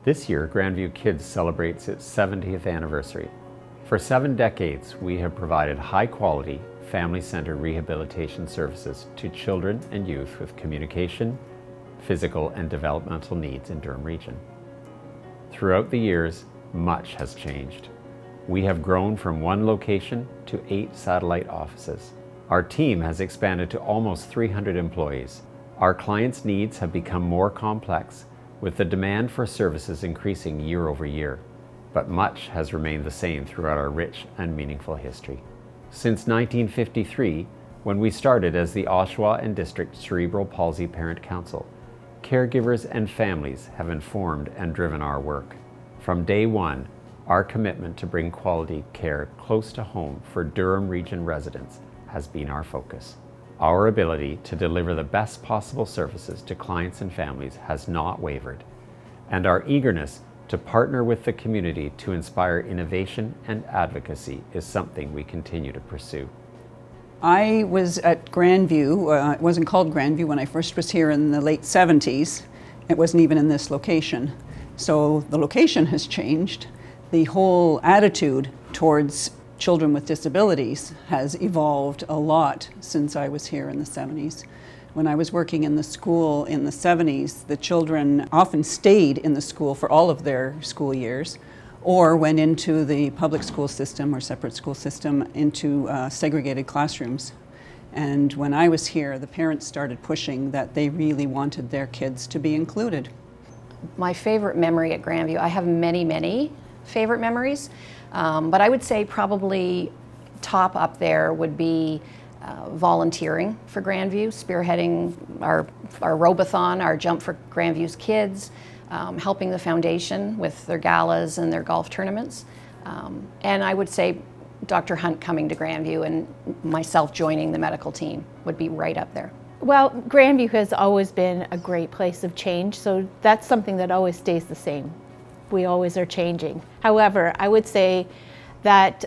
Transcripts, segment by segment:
This year, Grandview Kids celebrates its 70th anniversary. For 7 decades, we have provided high-quality, family-centered rehabilitation services to children and youth with communication, physical, and developmental needs in Durham Region. Throughout the years, much has changed. We have grown from 1 location to 8 satellite offices. Our team has expanded to almost 300 employees. Our clients' needs have become more complex, with the demand for services increasing year over year. But much has remained the same throughout our rich and meaningful history. Since 1953, when we started as the Oshawa and District Cerebral Palsy Parent Council, caregivers and families have informed and driven our work. From day one, our commitment to bring quality care close to home for Durham Region residents has been our focus. Our ability to deliver the best possible services to clients and families has not wavered, and our eagerness to partner with the community to inspire innovation and advocacy is something we continue to pursue. I was at Grandview. It wasn't called Grandview when I first was here in the late 70s. It wasn't even in this location. So the location has changed. The whole attitude towards children with disabilities has evolved a lot since I was here in the 70s. When I was working in the school in the 70s, the children often stayed in the school for all of their school years or went into the public school system or separate school system into segregated classrooms. And when I was here, the parents started pushing that they really wanted their kids to be included. My favorite memory at Grandview, I have many favorite memories, but I would say probably top up there would be volunteering for Grandview, spearheading our robothon, our Jump for Grandview's Kids, helping the foundation with their galas and their golf tournaments. And I would say Dr. Hunt coming to Grandview and myself joining the medical team would be right up there. Well, Grandview has always been a great place of change, so that's something that always stays the same. We always are changing. However, I would say that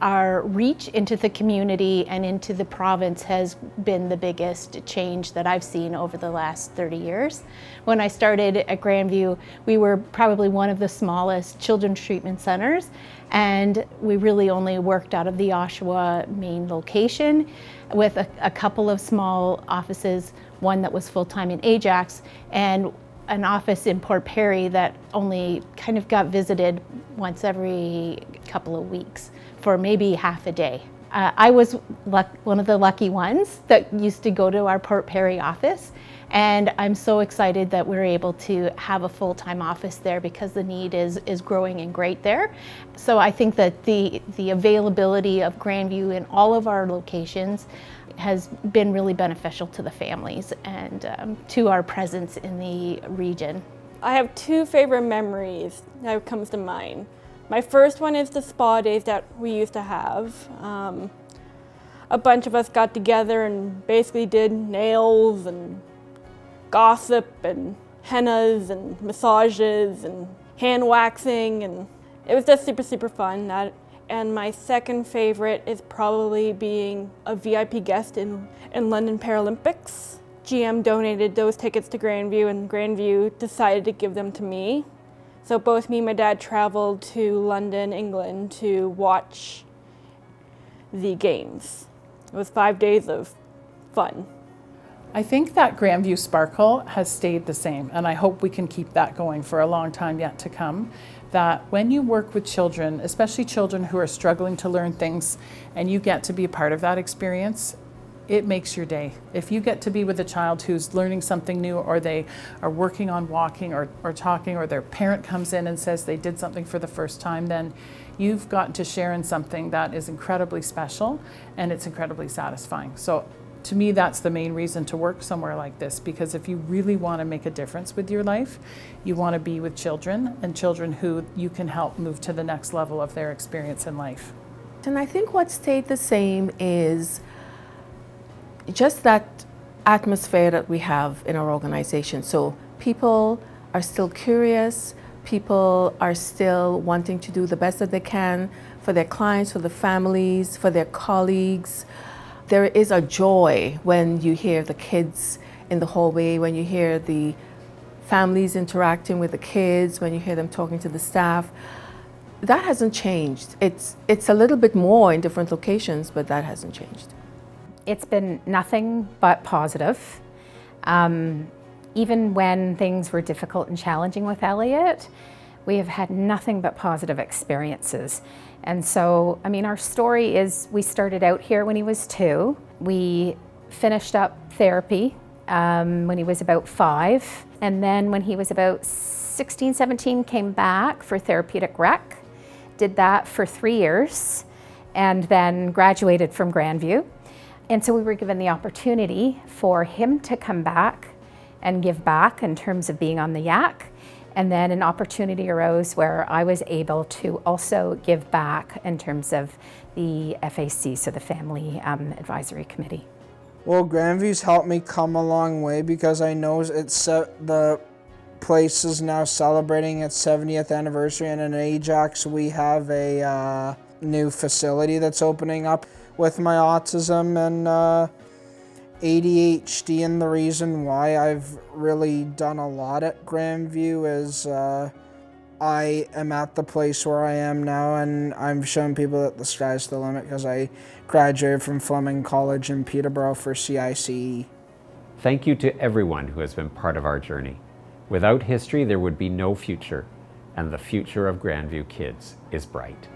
our reach into the community and into the province has been the biggest change that I've seen over the last 30 years. When I started at Grandview, we were probably one of the smallest children's treatment centers, and we really only worked out of the Oshawa main location with a couple of small offices, one that was full-time in Ajax, and an office in Port Perry that only kind of got visited once every couple of weeks for maybe half a day. I was one of the lucky ones that used to go to our Port Perry office, and I'm so excited that we're able to have a full-time office there because the need is growing and great there. So I think that the availability of Grandview in all of our locations has been really beneficial to the families and to our presence in the region. I have 2 favorite memories that comes to mind. My first one is the spa days that we used to have. A bunch of us got together and basically did nails and gossip and hennas and massages and hand waxing, and it was just super fun. And my second favorite is probably being a VIP guest in London Paralympics. GM donated those tickets to Grandview, and Grandview decided to give them to me. So both me and my dad traveled to London, England to watch the games. It was 5 days of fun. I think that Grandview sparkle has stayed the same, and I hope we can keep that going for a long time yet to come. That when you work with children, especially children who are struggling to learn things, and you get to be a part of that experience, it makes your day. If you get to be with a child who's learning something new, or they are working on walking or talking, or their parent comes in and says they did something for the first time, then you've got to share in something that is incredibly special and it's incredibly satisfying. So to me, that's the main reason to work somewhere like this, because if you really want to make a difference with your life, you want to be with children, and children who you can help move to the next level of their experience in life. And I think what stayed the same is just that atmosphere that we have in our organization. So people are still curious, people are still wanting to do the best that they can for their clients, for the families, for their colleagues. There is a joy when you hear the kids in the hallway, when you hear the families interacting with the kids, when you hear them talking to the staff, that hasn't changed. It's a little bit more in different locations, but that hasn't changed. It's been nothing but positive. Even when things were difficult and challenging with Elliot, we have had nothing but positive experiences. And so, I mean, our story is we started out here when he was 2. We finished up therapy when he was about 5. And then when he was about 16, 17, came back for therapeutic rec, did that for 3 years, and then graduated from Grandview. And so we were given the opportunity for him to come back and give back in terms of being on the YAC. And then an opportunity arose where I was able to also give back in terms of the FAC, so the Family Advisory Committee. Well, Grandview's helped me come a long way because I know the place is now celebrating its 70th anniversary, and in Ajax we have a new facility that's opening up with my autism and ADHD, and the reason why I've really done a lot at Grandview is I am at the place where I am now, and I'm showing people that the sky's the limit because I graduated from Fleming College in Peterborough for CICE. Thank you to everyone who has been part of our journey. Without history, there would be no future, and the future of Grandview Kids is bright.